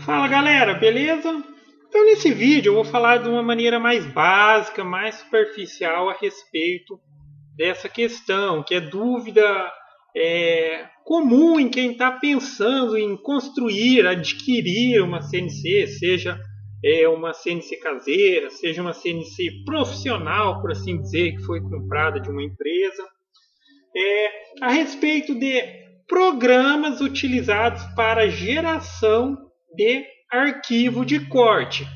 Fala galera, beleza? Então nesse vídeo eu vou falar de uma maneira mais básica, mais superficial a respeito dessa questão, que é dúvida comum em quem está pensando em construir, adquirir uma CNC, seja uma CNC caseira, seja uma CNC profissional, por assim dizer, que foi comprada de uma empresa, a respeito de programas utilizados para geração de arquivo de corte,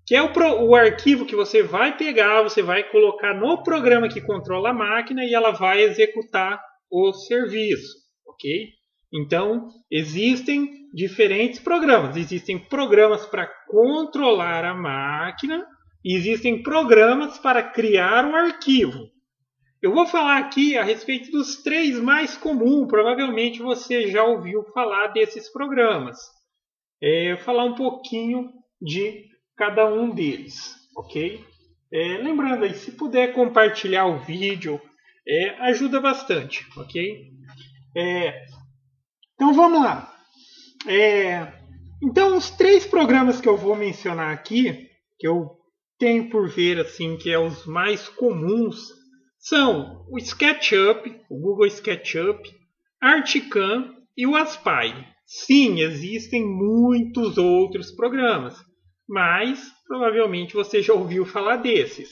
que é o arquivo que você vai pegar, você vai colocar no programa que controla a máquina e ela vai executar o serviço, ok? Então, existem diferentes programas. Existem programas para controlar a máquina e existem programas para criar um arquivo. Eu vou falar aqui a respeito dos três mais comuns. Provavelmente você já ouviu falar desses programas. Falar um pouquinho de cada um deles, ok? Lembrando aí, se puder compartilhar o vídeo, ajuda bastante, ok? Então vamos lá. Então os três programas que eu vou mencionar aqui, que eu tenho por ver assim que é os mais comuns, são o SketchUp, o Google SketchUp, Articam e o Aspire. Sim, existem muitos outros programas, mas provavelmente você já ouviu falar desses.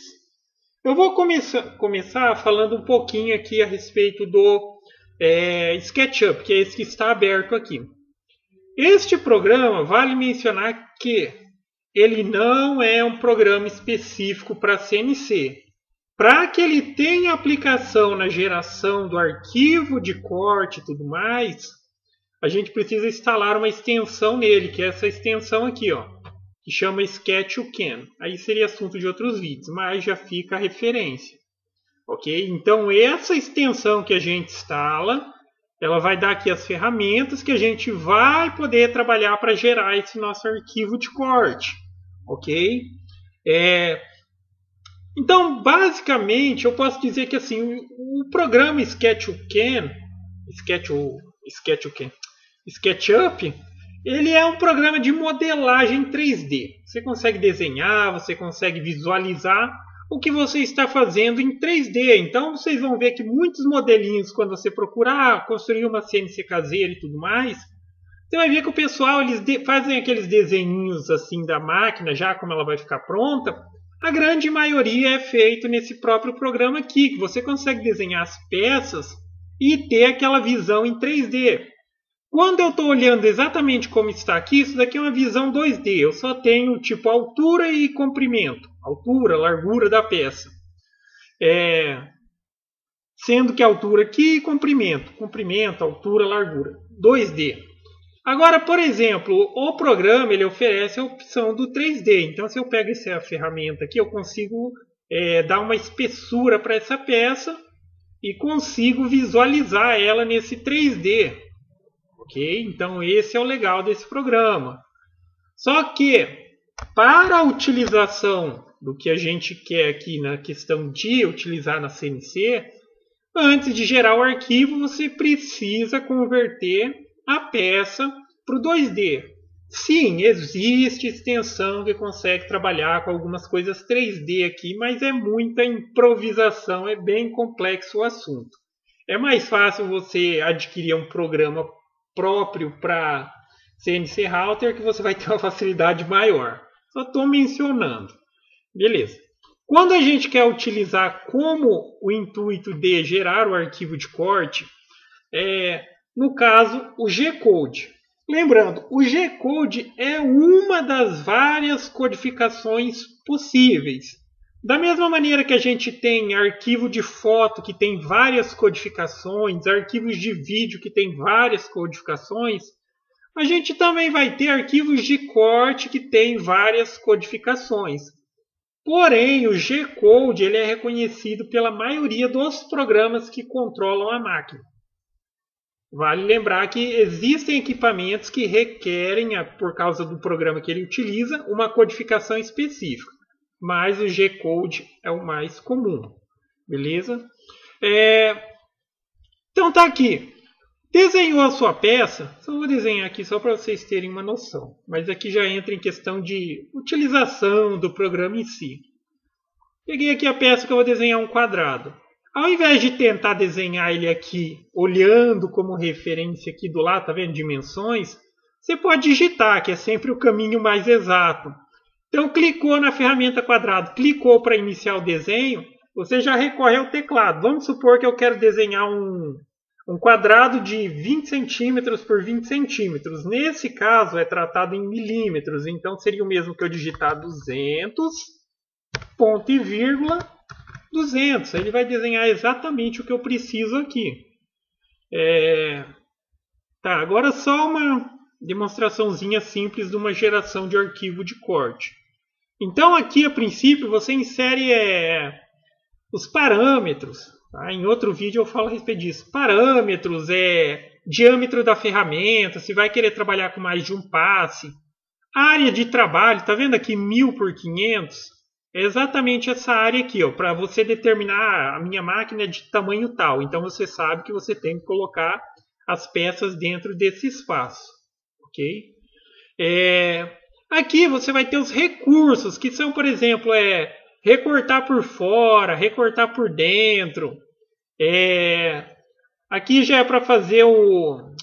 Eu vou começar falando um pouquinho aqui a respeito do SketchUp, que é esse que está aberto aqui. Este programa, vale mencionar que ele não é um programa específico para CNC. Para que ele tenha aplicação na geração do arquivo de corte e tudo mais, a gente precisa instalar uma extensão nele, que é essa extensão aqui, ó, que chama SketchUcan. Aí seria assunto de outros vídeos, mas já fica a referência. Ok? Então essa extensão que a gente instala, ela vai dar aqui as ferramentas que a gente vai poder trabalhar para gerar esse nosso arquivo de corte. Ok? Então, basicamente, eu posso dizer que assim, o programa SketchUp, ele é um programa de modelagem 3D. Você consegue desenhar, você consegue visualizar o que você está fazendo em 3D. Então, vocês vão ver que muitos modelinhos, quando você procurar construir uma CNC caseira e tudo mais, você vai ver que o pessoal eles fazem aqueles desenhinhos assim da máquina, já como ela vai ficar pronta. A grande maioria é feito nesse próprio programa aqui, que você consegue desenhar as peças e ter aquela visão em 3D. Quando eu estou olhando exatamente como está aqui, isso daqui é uma visão 2D. Eu só tenho tipo altura e comprimento. Altura, largura da peça. Sendo que altura aqui e comprimento. Comprimento, altura, largura. 2D. Agora, por exemplo, o programa ele oferece a opção do 3D. Então, se eu pego essa ferramenta aqui, eu consigo dar uma espessura para essa peça e consigo visualizar ela nesse 3D. Ok? Então, esse é o legal desse programa. Só que, para a utilização do que a gente quer aqui na questão de utilizar na CNC, antes de gerar o arquivo, você precisa converter a peça para o 2D. Sim, existe extensão que consegue trabalhar com algumas coisas 3D aqui, mas é muita improvisação, é bem complexo o assunto. É mais fácil você adquirir um programa próprio para CNC Router que você vai ter uma facilidade maior. Só estou mencionando. Beleza. Quando a gente quer utilizar como o intuito de gerar o arquivo de corte, no caso, o G-Code. Lembrando, o G-Code é uma das várias codificações possíveis. Da mesma maneira que a gente tem arquivo de foto que tem várias codificações, arquivos de vídeo que tem várias codificações, a gente também vai ter arquivos de corte que tem várias codificações. Porém, o G-Code ele é reconhecido pela maioria dos programas que controlam a máquina. Vale lembrar que existem equipamentos que requerem, por causa do programa que ele utiliza, uma codificação específica. Mas o G-Code é o mais comum. Beleza? Então tá aqui. Desenhou a sua peça, só vou desenhar aqui só para vocês terem uma noção. Mas aqui já entra em questão de utilização do programa em si. Peguei aqui a peça que eu vou desenhar um quadrado. Ao invés de tentar desenhar ele aqui, olhando como referência aqui do lado, tá vendo? Dimensões, você pode digitar, que é sempre o caminho mais exato. Então, clicou na ferramenta quadrado, clicou para iniciar o desenho, você já recorre ao teclado. Vamos supor que eu quero desenhar um quadrado de 20 centímetros por 20 centímetros. Nesse caso, é tratado em milímetros. Então, seria o mesmo que eu digitar 200, ponto e vírgula, 200. Ele vai desenhar exatamente o que eu preciso aqui. Tá, agora só uma demonstraçãozinha simples de uma geração de arquivo de corte. Então, aqui, a princípio, você insere os parâmetros. Tá? Em outro vídeo eu falo a respeito disso. Parâmetros, diâmetro da ferramenta, se vai querer trabalhar com mais de um passe. Área de trabalho, está vendo aqui 1000 por 500? É exatamente essa área aqui, para você determinar a minha máquina é de tamanho tal. Então você sabe que você tem que colocar as peças dentro desse espaço. Ok? Aqui você vai ter os recursos, que são, por exemplo, recortar por fora, recortar por dentro. Aqui já é para fazer um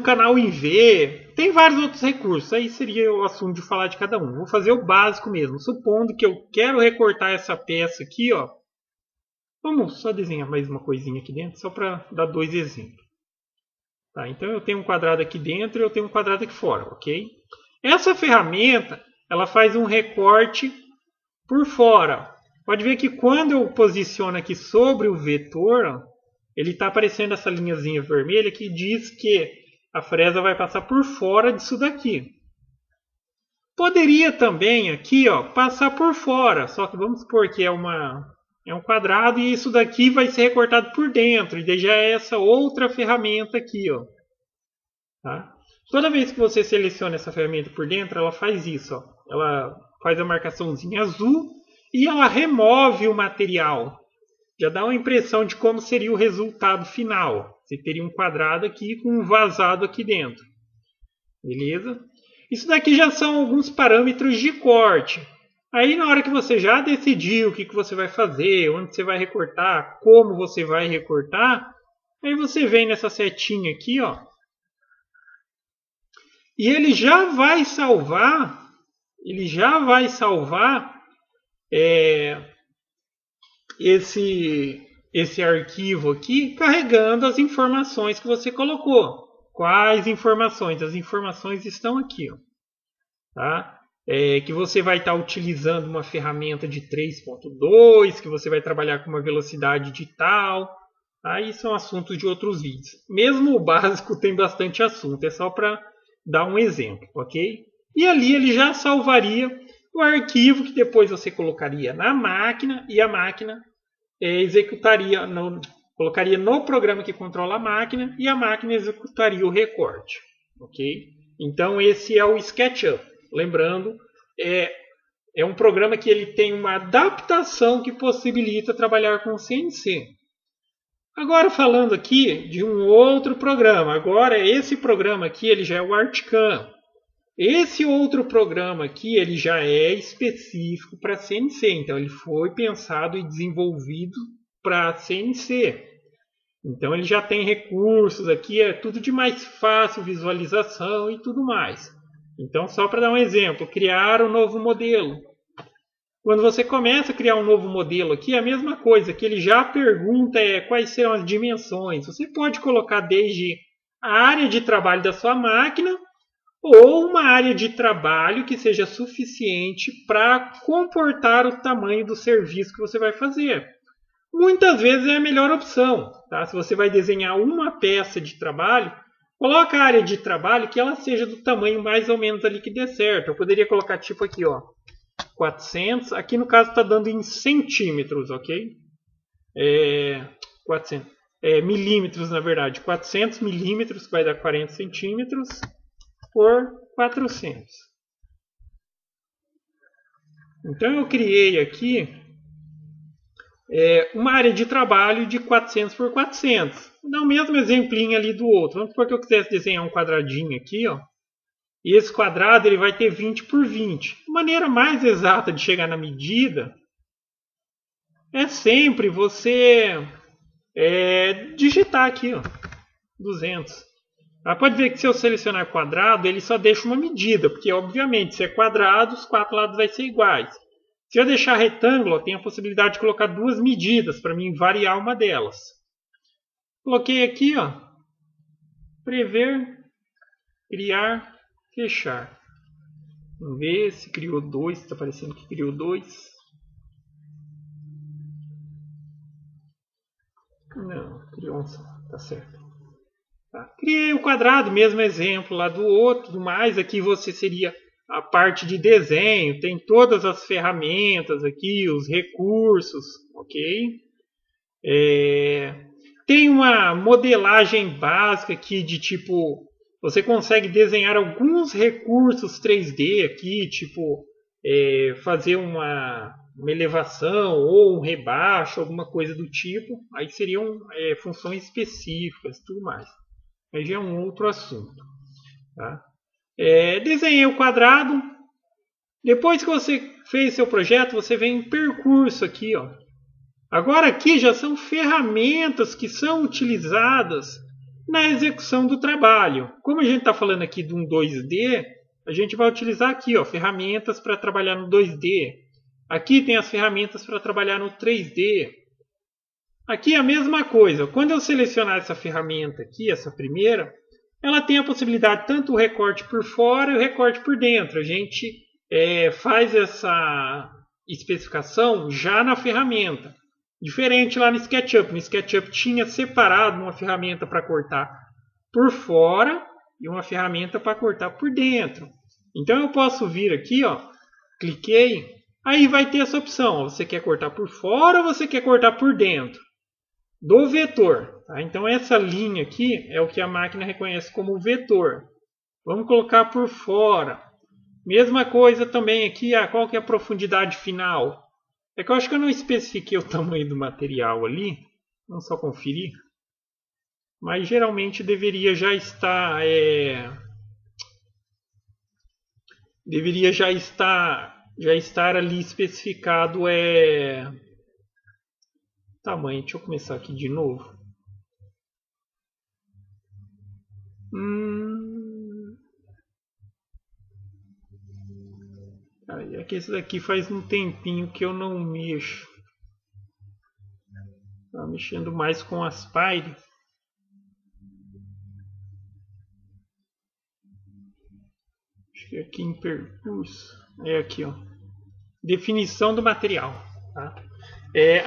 canal em V. Tem vários outros recursos. Aí seria o assunto de falar de cada um. Vou fazer o básico mesmo. Supondo que eu quero recortar essa peça aqui, ó. Vamos só desenhar mais uma coisinha aqui dentro, só para dar dois exemplos. Tá, então eu tenho um quadrado aqui dentro e eu tenho um quadrado aqui fora, ok? Essa ferramenta, ela faz um recorte por fora. Pode ver que quando eu posiciono aqui sobre o vetor, ó, ele está aparecendo essa linhazinha vermelha que diz que a fresa vai passar por fora disso daqui. Poderia também aqui, ó, passar por fora, só que vamos supor que é um quadrado e isso daqui vai ser recortado por dentro. E daí já é essa outra ferramenta aqui, ó. Tá? Toda vez que você seleciona essa ferramenta por dentro, ela faz isso, ó. Ela faz a marcaçãozinha azul e ela remove o material. Já dá uma impressão de como seria o resultado final. Você teria um quadrado aqui com um vazado aqui dentro. Beleza? Isso daqui já são alguns parâmetros de corte. Aí na hora que você já decidiu o que você vai fazer, onde você vai recortar, como você vai recortar, aí você vem nessa setinha aqui, ó. E ele já vai salvar, esse arquivo aqui carregando as informações que você colocou. Quais informações? As informações estão aqui, ó. Tá? Que você vai estar utilizando uma ferramenta de 3.2, que você vai trabalhar com uma velocidade de tal. Aí são assuntos de outros vídeos. Mesmo o básico tem bastante assunto, é só para dar um exemplo, ok? E ali ele já salvaria o arquivo que depois você colocaria na máquina e a máquina colocaria no programa que controla a máquina e a máquina executaria o recorte, ok? Então esse é o SketchUp. Lembrando, é um programa que ele tem uma adaptação que possibilita trabalhar com CNC. Agora falando aqui de um outro programa. Agora esse programa aqui ele já é o Articam. Esse outro programa aqui ele já é específico para CNC. Então ele foi pensado e desenvolvido para CNC. Então ele já tem recursos aqui, é tudo de mais fácil visualização e tudo mais. Então, só para dar um exemplo, criar um novo modelo. Quando você começa a criar um novo modelo aqui, é a mesma coisa, que ele já pergunta quais serão as dimensões. Você pode colocar desde a área de trabalho da sua máquina ou uma área de trabalho que seja suficiente para comportar o tamanho do serviço que você vai fazer. Muitas vezes é a melhor opção. Tá? Se você vai desenhar uma peça de trabalho, coloca a área de trabalho que ela seja do tamanho mais ou menos ali que dê certo. Eu poderia colocar tipo aqui, ó, 400. Aqui no caso está dando em centímetros, ok? 400. Milímetros, na verdade. 400 milímetros, que vai dar 40 centímetros, por 400. Então eu criei aqui uma área de trabalho de 400 por 400. Vou dar o mesmo exemplinho ali do outro. Vamos supor que eu quisesse desenhar um quadradinho aqui, ó. E esse quadrado ele vai ter 20 por 20. A maneira mais exata de chegar na medida é sempre você digitar aqui, ó, 200. Pode ver que se eu selecionar quadrado, ele só deixa uma medida, porque obviamente se é quadrado, os 4 lados vão ser iguais. Se eu deixar retângulo, tem a possibilidade de colocar 2 medidas para mim variar uma delas. Coloquei aqui, ó, prever, criar, fechar. Vamos ver se criou 2, está parecendo que criou 2. Não, criou um só, tá certo. Tá. Criei o quadrado, mesmo exemplo lá do outro, do mais. Aqui você seria a parte de desenho, tem todas as ferramentas aqui, os recursos, ok? Tem uma modelagem básica aqui de tipo, você consegue desenhar alguns recursos 3D aqui, tipo fazer uma elevação ou um rebaixo, alguma coisa do tipo. Aí seriam funções específicas e tudo mais. Aí já é um outro assunto. Tá? Desenhei o quadrado. Depois que você fez seu projeto, você vem em percurso aqui. Ó. Agora aqui já são ferramentas que são utilizadas na execução do trabalho. Como a gente está falando aqui de um 2D, a gente vai utilizar aqui ó, ferramentas para trabalhar no 2D. Aqui tem as ferramentas para trabalhar no 3D. Aqui é a mesma coisa. Quando eu selecionar essa ferramenta aqui, essa primeira, ela tem a possibilidade tanto o recorte por fora e o recorte por dentro. A gente faz essa especificação já na ferramenta. Diferente lá no SketchUp. No SketchUp tinha separado uma ferramenta para cortar por fora e uma ferramenta para cortar por dentro. Então eu posso vir aqui, ó, cliquei, aí vai ter essa opção. Você quer cortar por fora ou você quer cortar por dentro? Do vetor. Tá? Então essa linha aqui é o que a máquina reconhece como vetor. Vamos colocar por fora. Mesma coisa também aqui, qual que é a profundidade final? É que eu acho que eu não especifiquei o tamanho do material ali. Vamos só conferir. Mas geralmente deveria já estar ali especificado tamanho. Deixa eu começar aqui de novo. É que esse daqui faz um tempinho que eu não mexo. Tá mexendo mais com Aspire. Acho que aqui em percurso. É aqui, ó. Definição do material. Tá?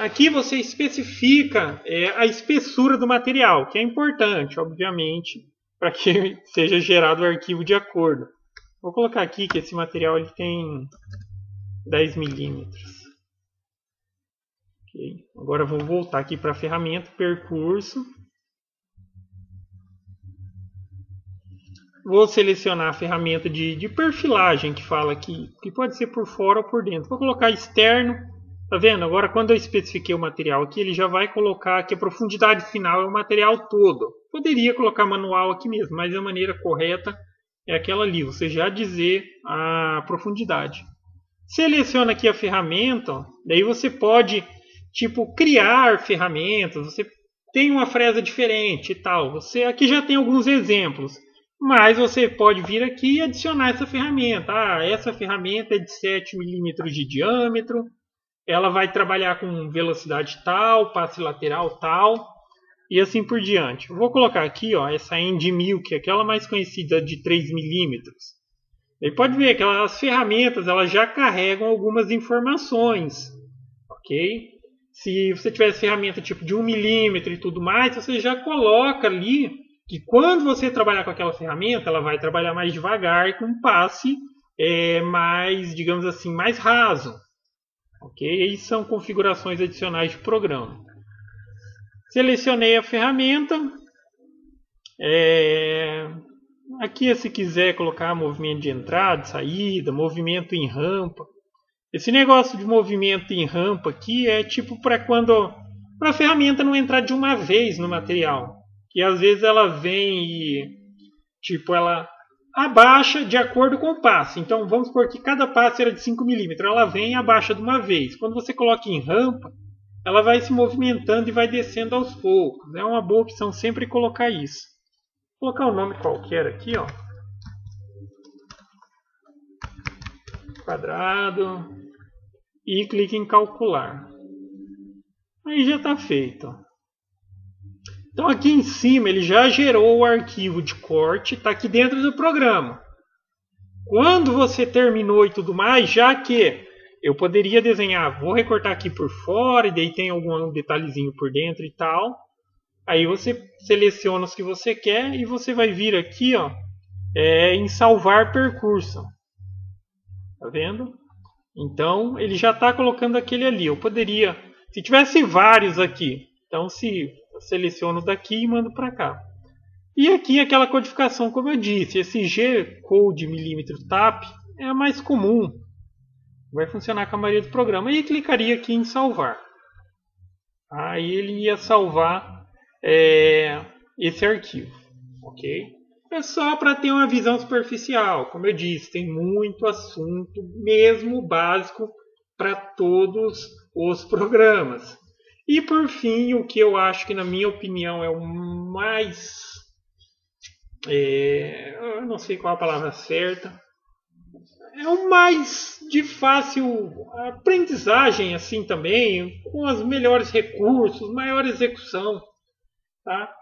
Aqui você especifica a espessura do material, que é importante, obviamente, para que seja gerado o arquivo de acordo. Vou colocar aqui que esse material ele tem 10 milímetros. Okay. Agora vou voltar aqui para a ferramenta, percurso. Vou selecionar a ferramenta de perfilagem que fala aqui, que pode ser por fora ou por dentro. Vou colocar externo. Tá vendo? Agora quando eu especifiquei o material aqui, ele já vai colocar que a profundidade final é o material todo. Poderia colocar manual aqui mesmo, mas a maneira correta é aquela ali, você já dizer a profundidade. Seleciona aqui a ferramenta, ó, daí você pode tipo criar ferramentas, você tem uma fresa diferente e tal. Você aqui já tem alguns exemplos, mas você pode vir aqui e adicionar essa ferramenta. Essa ferramenta é de 7 milímetros de diâmetro, ela vai trabalhar com velocidade tal, passe lateral tal, e assim por diante. Eu vou colocar aqui ó, essa End Milk, aquela mais conhecida de 3 milímetros. Ele pode ver que as ferramentas elas já carregam algumas informações, ok? Se você tivesse ferramenta tipo de 1 milímetro e tudo mais, você já coloca ali que quando você trabalhar com aquela ferramenta, ela vai trabalhar mais devagar e com um passe mais, digamos assim, mais raso. Ok? E são configurações adicionais de programa. Selecionei a ferramenta. Aqui, se quiser colocar movimento de entrada, saída, movimento em rampa. Esse negócio de movimento em rampa aqui é tipo para a ferramenta não entrar de uma vez no material. Que às vezes ela vem e tipo ela abaixa de acordo com o passe. Então vamos supor que cada passe era de 5 milímetros. Ela vem e abaixa de uma vez. Quando você coloca em rampa, ela vai se movimentando e vai descendo aos poucos. É uma boa opção sempre colocar isso. Vou colocar um nome qualquer aqui, ó. Quadrado. E clique em calcular. Aí já está feito. Então aqui em cima ele já gerou o arquivo de corte, está aqui dentro do programa. Quando você terminou e tudo mais, já que eu poderia desenhar, vou recortar aqui por fora e daí tem algum detalhezinho por dentro e tal. Aí você seleciona os que você quer e você vai vir aqui, ó, em salvar percurso. Tá vendo? Então ele já está colocando aquele ali. Eu poderia, se tivesse vários aqui, então se eu seleciono daqui e mando para cá. E aqui aquela codificação, como eu disse, esse G-Code mm-TAP é a mais comum. Vai funcionar com a maioria do programa. E clicaria aqui em salvar. Aí ele ia salvar esse arquivo. Ok? É só para ter uma visão superficial. Como eu disse, tem muito assunto, mesmo básico, para todos os programas. E por fim, o que eu acho que, na minha opinião, é o mais... eu não sei qual a palavra certa. É o mais de fácil aprendizagem, assim também, com os melhores recursos, maior execução. Tá?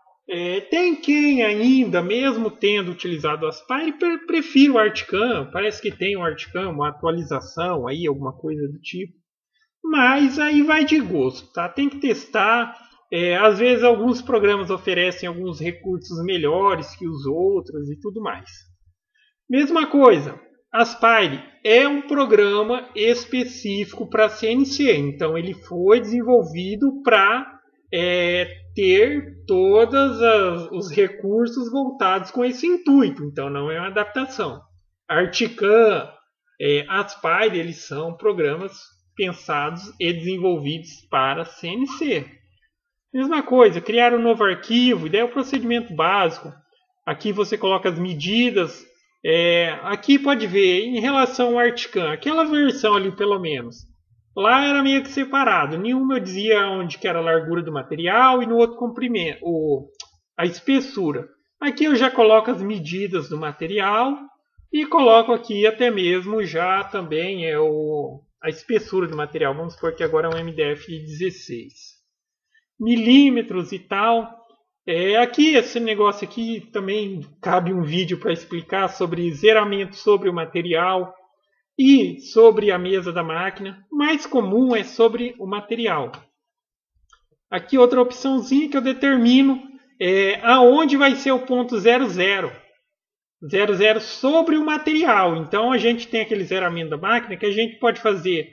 Tem quem ainda, mesmo tendo utilizado o Aspire, prefira o Articam. Parece que tem o Articam, uma atualização, aí, alguma coisa do tipo. Mas aí vai de gosto, tá? Tem que testar. Às vezes alguns programas oferecem alguns recursos melhores que os outros e tudo mais. Mesma coisa, Aspire é um programa específico para CNC. Então ele foi desenvolvido para ter todos os recursos voltados com esse intuito. Então não é uma adaptação. Articam, Aspire, eles são programas pensados e desenvolvidos para CNC. Mesma coisa, criar um novo arquivo, daí é o procedimento básico. Aqui você coloca as medidas. Aqui pode ver, em relação ao Articam, aquela versão ali pelo menos. Lá era meio que separado. Nenhuma eu dizia onde que era a largura do material e no outro comprimento, a espessura. Aqui eu já coloco as medidas do material e coloco aqui até mesmo já também a espessura do material. Vamos supor que agora é um MDF 16 milímetros e tal. Aqui, esse negócio aqui também cabe um vídeo para explicar sobre zeramento sobre o material e sobre a mesa da máquina. O mais comum é sobre o material. Aqui outra opçãozinha que eu determino aonde vai ser o ponto 00 sobre o material. Então a gente tem aquele zeramento da máquina que a gente pode fazer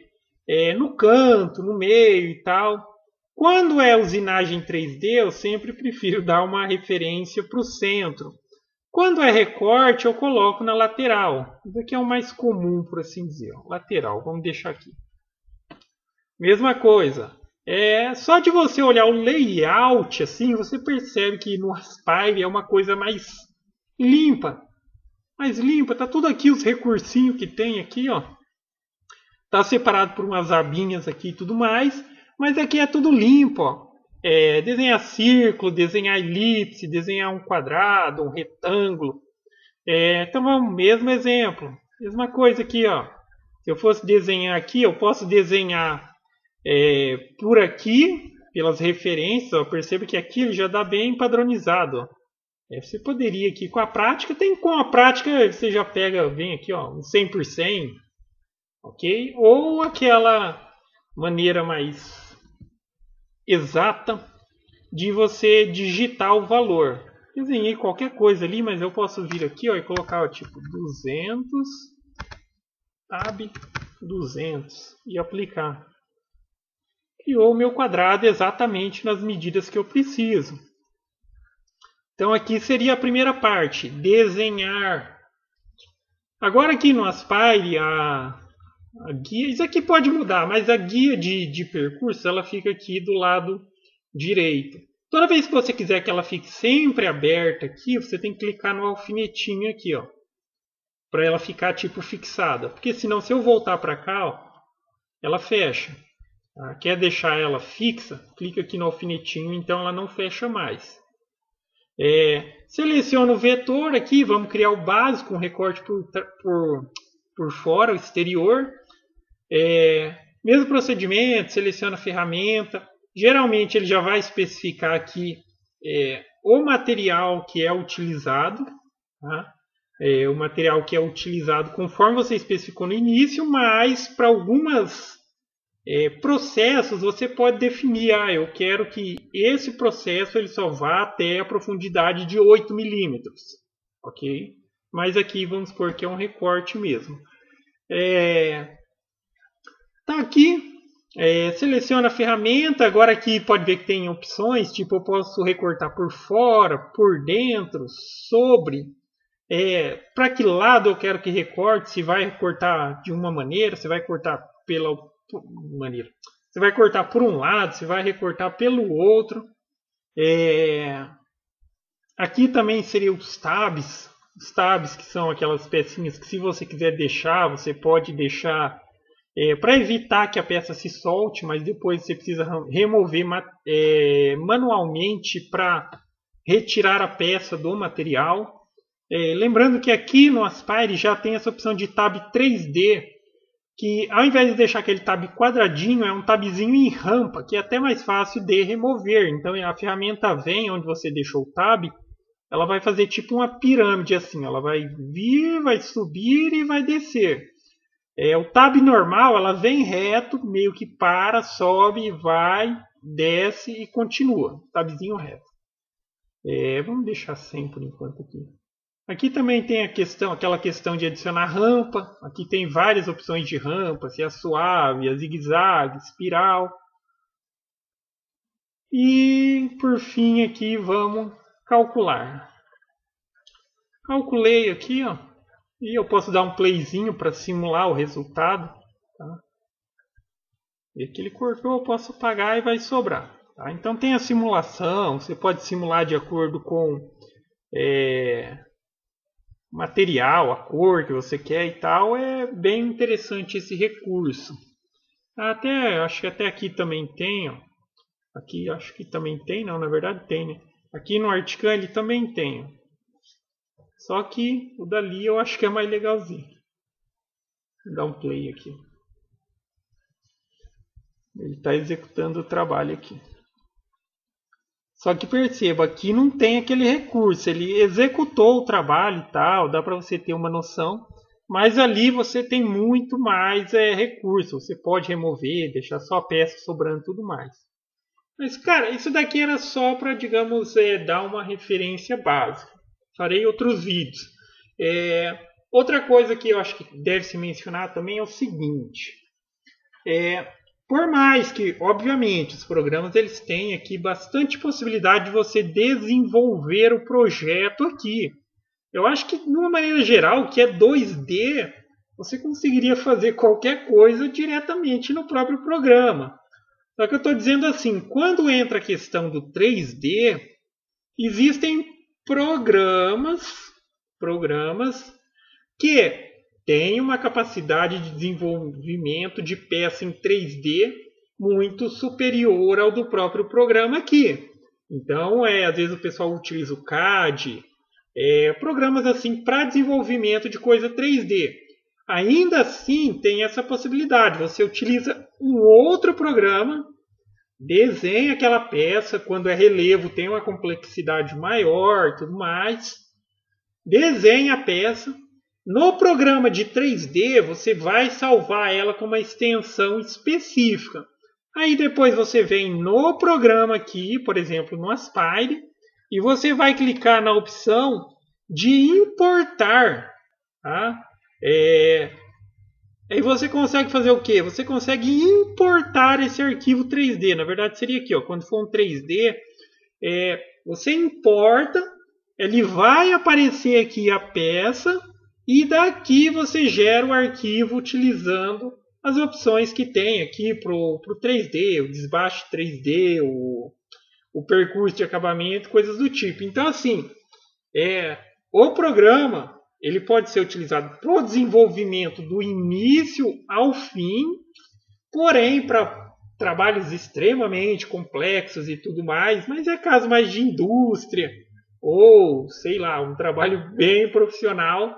no canto, no meio e tal. Quando é usinagem 3D, eu sempre prefiro dar uma referência para o centro. Quando é recorte, eu coloco na lateral. Isso aqui é o mais comum, por assim dizer. Lateral, vamos deixar aqui. Mesma coisa. Só de você olhar o layout, assim, você percebe que no Aspire é uma coisa mais limpa. Mais limpa, tá tudo aqui, os recursinhos que tem aqui, ó. Tá separado por umas abinhas aqui e tudo mais. Mas aqui é tudo limpo, ó. Desenhar círculo, desenhar elipse, desenhar um quadrado, um retângulo. Então vamos, mesmo exemplo. Mesma coisa aqui, ó. Se eu fosse desenhar aqui, eu posso desenhar por aqui, pelas referências. Ó, perceba que aqui ele já dá bem padronizado. Ó. Você poderia aqui, com a prática, com a prática você já pega, vem aqui, ó, um 100%. Ok? Ou aquela maneira mais exata de você digitar o valor. Desenhei qualquer coisa ali, mas eu posso vir aqui, ó, e colocar tipo 200 tab 200 e aplicar. Criou o meu quadrado exatamente nas medidas que eu preciso. Então aqui seria a primeira parte, desenhar. Agora aqui no Aspire, A guia, isso aqui pode mudar, mas a guia de percurso ela fica aqui do lado direito. Toda vez que você quiser que ela fique sempre aberta aqui, você tem que clicar no alfinetinho aqui, ó, para ela ficar tipo fixada. Porque senão, se eu voltar para cá, ó, ela fecha. Tá? Quer deixar ela fixa? Clica aqui no alfinetinho, então ela não fecha mais. Seleciono o vetor aqui, vamos criar o básico, um recorte por fora, o exterior. Mesmo procedimento, seleciona a ferramenta. Geralmente ele já vai especificar aqui o material que é utilizado. Tá? O material que é utilizado conforme você especificou no início, mas para algumas processos você pode definir, eu quero que esse processo ele só vá até a profundidade de 8 milímetros. Ok? Mas aqui vamos supor que é um recorte mesmo. Tá aqui, seleciona a ferramenta. Agora aqui pode ver que tem opções, tipo eu posso recortar por fora, por dentro, sobre. Para que lado eu quero que recorte, se vai recortar de uma maneira, se vai cortar pela maneira. Você vai cortar por um lado, se vai recortar pelo outro. Aqui também seriam os tabs. Os tabs que são aquelas pecinhas que se você quiser deixar, você pode deixar para evitar que a peça se solte, mas depois você precisa remover manualmente para retirar a peça do material. Lembrando que aqui no Aspire já tem essa opção de tab 3D, que ao invés de deixar aquele tab quadradinho, é um tabzinho em rampa, que é até mais fácil de remover. Então a ferramenta vem onde você deixou o tab, ela vai fazer tipo uma pirâmide assim, ela vai vir, vai subir e vai descer. O tab normal, ela vem reto, meio que para, sobe, vai, desce e continua. Tabzinho reto. Vamos deixar 100 por enquanto aqui. Aqui também tem aquela questão de adicionar rampa. Aqui tem várias opções de rampa, se é suave, a zigue-zague, espiral. E por fim aqui vamos calcular. Calculei aqui, ó, e eu posso dar um playzinho para simular o resultado. Tá? E aqui ele cortou, eu posso apagar e vai sobrar. Tá? Então tem a simulação, você pode simular de acordo com material, a cor que você quer e tal. É bem interessante esse recurso. Acho que até aqui também tem, ó. Aqui acho que também tem, não, na verdade tem, né? Aqui no Artican ele também tem. Só que o dali eu acho que é mais legalzinho. Vou dar um play aqui. Ele está executando o trabalho aqui. Só que perceba, aqui não tem aquele recurso. Ele executou o trabalho e tal, dá para você ter uma noção. Mas ali você tem muito mais recurso. Você pode remover, deixar só a peça sobrando e tudo mais. Mas, cara, isso daqui era só para, digamos, dar uma referência básica. Farei outros vídeos. Outra coisa que eu acho que deve se mencionar também é o seguinte. Por mais que, obviamente, os programas eles têm aqui bastante possibilidade de você desenvolver o projeto aqui. Eu acho que, de uma maneira geral, que é 2D, você conseguiria fazer qualquer coisa diretamente no próprio programa. Só que eu estou dizendo assim, quando entra a questão do 3D, existem programas que têm uma capacidade de desenvolvimento de peça em 3D muito superior ao do próprio programa aqui. Então, às vezes o pessoal utiliza o CAD, programas assim para desenvolvimento de coisa 3D. Ainda assim, tem essa possibilidade. Você utiliza um outro programa, desenha aquela peça, quando é relevo tem uma complexidade maior e tudo mais. Desenha a peça. No programa de 3D, você vai salvar ela com uma extensão específica. Aí depois você vem no programa aqui, por exemplo, no Aspire, e você vai clicar na opção de importar. Tá? Aí você consegue fazer o quê? Você consegue importar esse arquivo 3D. Na verdade seria aqui, ó, quando for um 3D, você importa, ele vai aparecer aqui a peça e daqui você gera o arquivo utilizando as opções que tem aqui para o 3D, o desbaste 3D, o percurso de acabamento, coisas do tipo. Então, assim, o programa ele pode ser utilizado para o desenvolvimento do início ao fim, porém, para trabalhos extremamente complexos e tudo mais, mas é caso mais de indústria ou, sei lá, um trabalho bem profissional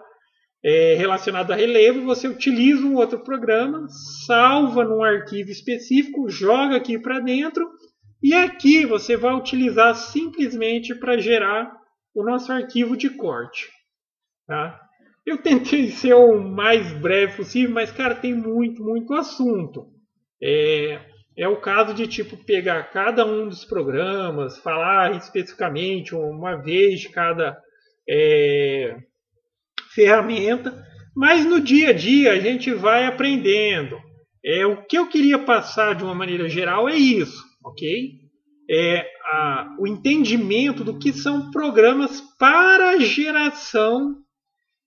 relacionado a relevo, você utiliza um outro programa, salva num arquivo específico, joga aqui para dentro e aqui você vai utilizar simplesmente para gerar o nosso arquivo de corte. Tá? Eu tentei ser o mais breve possível, mas cara, tem muito assunto. É o caso de tipo pegar cada um dos programas, falar especificamente uma vez de cada ferramenta, mas no dia a dia a gente vai aprendendo. O que eu queria passar de uma maneira geral é isso, ok? O entendimento do que são programas para geração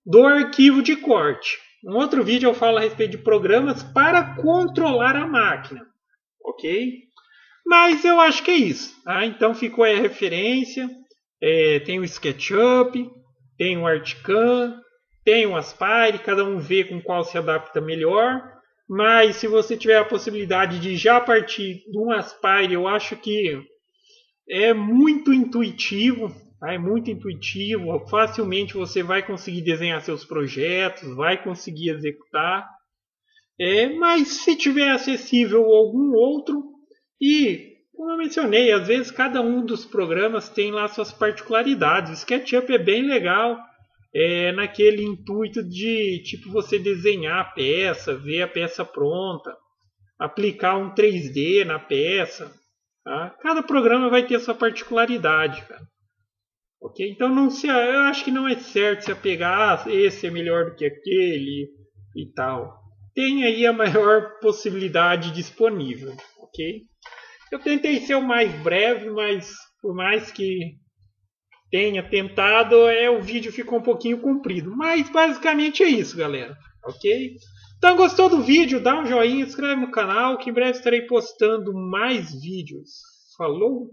do arquivo de corte. Um outro vídeo eu falo a respeito de programas para controlar a máquina, ok? Mas eu acho que é isso. Tá? Então ficou aí a referência. Tem o SketchUp, tem o Articam, tem o Aspire, cada um vê com qual se adapta melhor. Mas se você tiver a possibilidade de já partir de um Aspire, eu acho que é muito intuitivo. Tá? É muito intuitivo. Facilmente você vai conseguir desenhar seus projetos, vai conseguir executar. Mas se tiver acessível algum outro, e como eu mencionei, às vezes cada um dos programas tem lá suas particularidades. O SketchUp é bem legal. Naquele intuito de tipo você desenhar a peça, ver a peça pronta, aplicar um 3D na peça. Tá? Cada programa vai ter sua particularidade, cara. Ok? Então eu acho que não é certo se apegar, esse é melhor do que aquele e tal. Tem aí a maior possibilidade disponível, ok? Eu tentei ser o mais breve, mas por mais que tenha tentado, o vídeo ficou um pouquinho comprido. Mas basicamente é isso, galera. Ok? Então, gostou do vídeo? Dá um joinha, inscreve no canal, que em breve estarei postando mais vídeos. Falou!